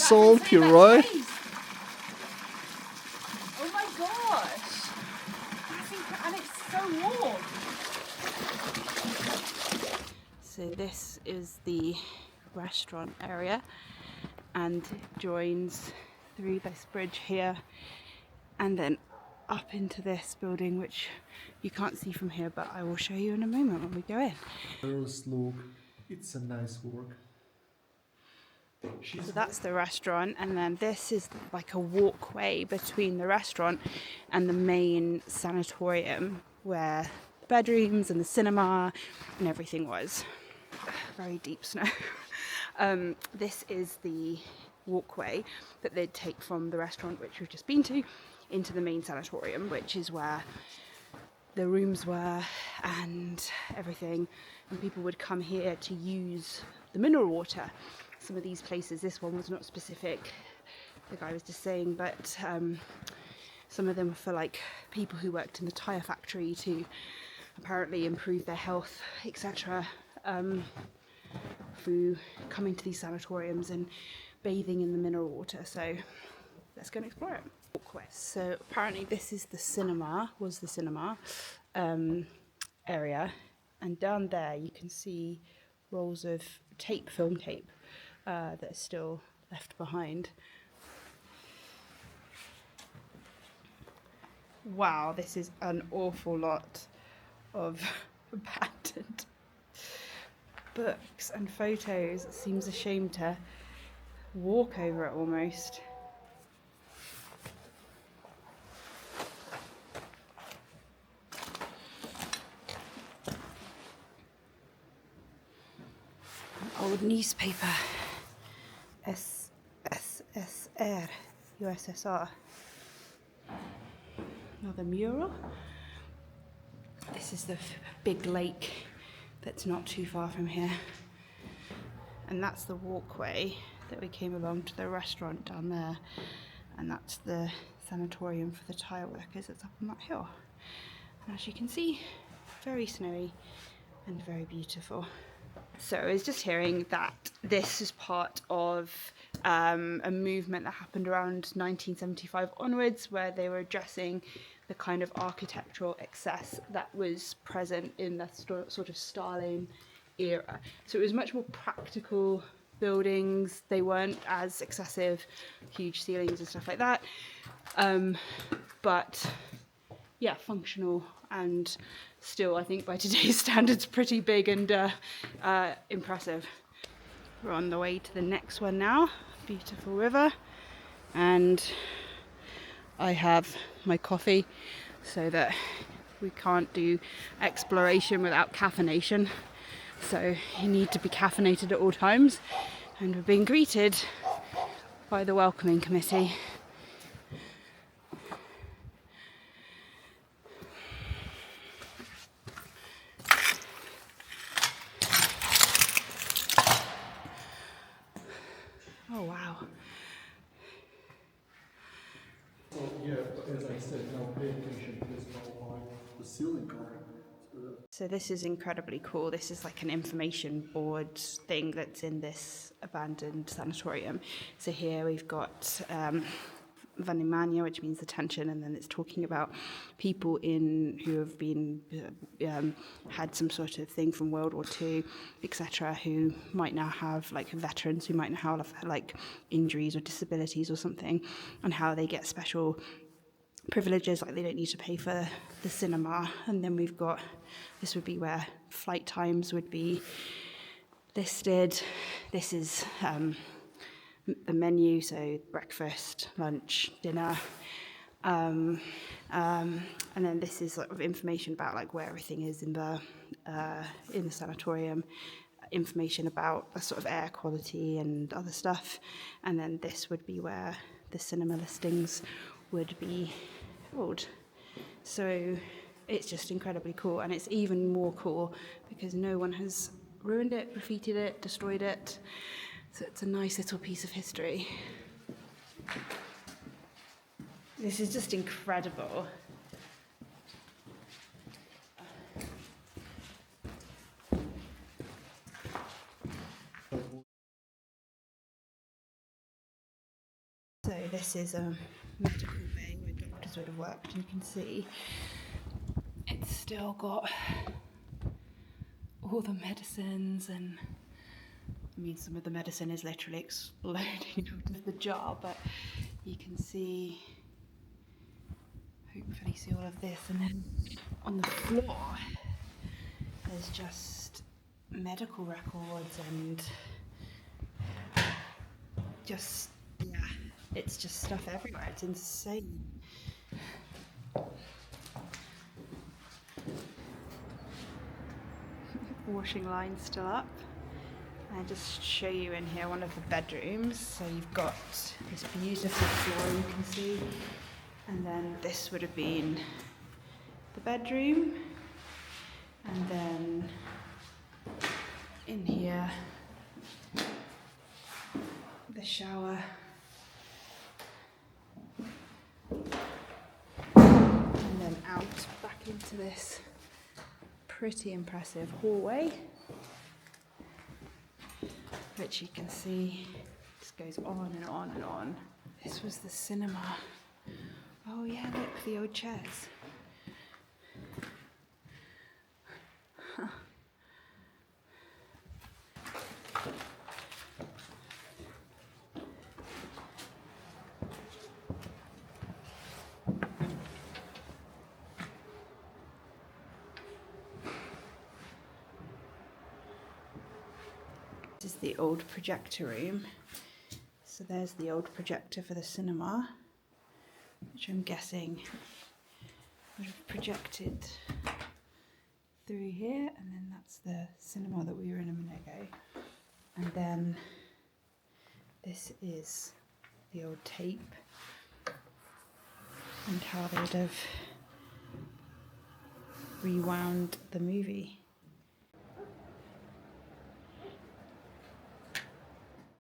salty, right? Oh my gosh! And it's so warm. So this is the restaurant area, and it joins through this bridge here and then up into this building, which you can't see from here, but I will show you in a moment when we go in. First look, it's a nice work. So that's the restaurant, and then this is like a walkway between the restaurant and the main sanatorium where the bedrooms and the cinema and everything was. Very deep snow. This is the walkway that they'd take from the restaurant, which we've just been to, into the main sanatorium, which is where the rooms were and everything, and people would come here to use the mineral water. Some of these places, this one was not specific, the guy was just saying, but some of them were for like people who worked in the tyre factory to apparently improve their health, etc., through coming to these sanatoriums and bathing in the mineral water. So let's go and explore it. So apparently this is the cinema, area, and down there you can see rolls of film tape that are still left behind. Wow, this is an awful lot of abandoned books and photos. It seems a shame to walk over it almost. Old newspaper, SSSR, USSR. Another mural. This is the big lake that's not too far from here. And that's the walkway that we came along to the restaurant down there. And that's the sanatorium for the tire workers that's up on that hill. And as you can see, very snowy and very beautiful. So I was just hearing that this is part of a movement that happened around 1975 onwards, where they were addressing the kind of architectural excess that was present in the sort of Stalin era. So it was much more practical buildings. They weren't as excessive, huge ceilings and stuff like that. But yeah, functional and still, I think by today's standards, pretty big and impressive. We're on the way to the next one now. Beautiful river, and I have my coffee so that we can't do exploration without caffeination. So you need to be caffeinated at all times, and we're being greeted by the welcoming committee. Oh wow. So yeah, as I said, now pay attention to this now the ceiling color. So this is incredibly cool. This is like an information board thing that's in this abandoned sanatorium. So here we've got Vanimania, which means attention, and then it's talking about people who have been had some sort of thing from World War II, etc., who might now have, like veterans who might now have like injuries or disabilities or something, and how they get special privileges, like they don't need to pay for the cinema. And then we've got, this would be where flight times would be listed. This is the menu, so breakfast, lunch, dinner, and then this is sort of information about like where everything is in the sanatorium, information about the sort of air quality and other stuff. And then this would be where the cinema listings would be held. So it's just incredibly cool, and it's even more cool because no one has ruined it, graffitied it, destroyed it. So it's a nice little piece of history. This is just incredible. So this is a medical bay where doctors would have worked. You can see it's still got all the medicines, and I mean some of the medicine is literally exploding out of the jar, but you can see, hopefully see all of this. And then on the floor there's just medical records and just, yeah, it's just stuff everywhere. It's insane. Washing line still up. I'll just show you in here one of the bedrooms. So you've got this beautiful floor you can see, and then this would have been the bedroom, and then in here the shower, and then out back into this pretty impressive hallway, which you can see just goes on and on and on. This was the cinema. Oh yeah, look, the old chairs. Huh. This is the old projector room. So there's the old projector for the cinema, which I'm guessing would have projected through here, and then that's the cinema that we were in a minute ago. And then this is the old tape and how they would have rewound the movie.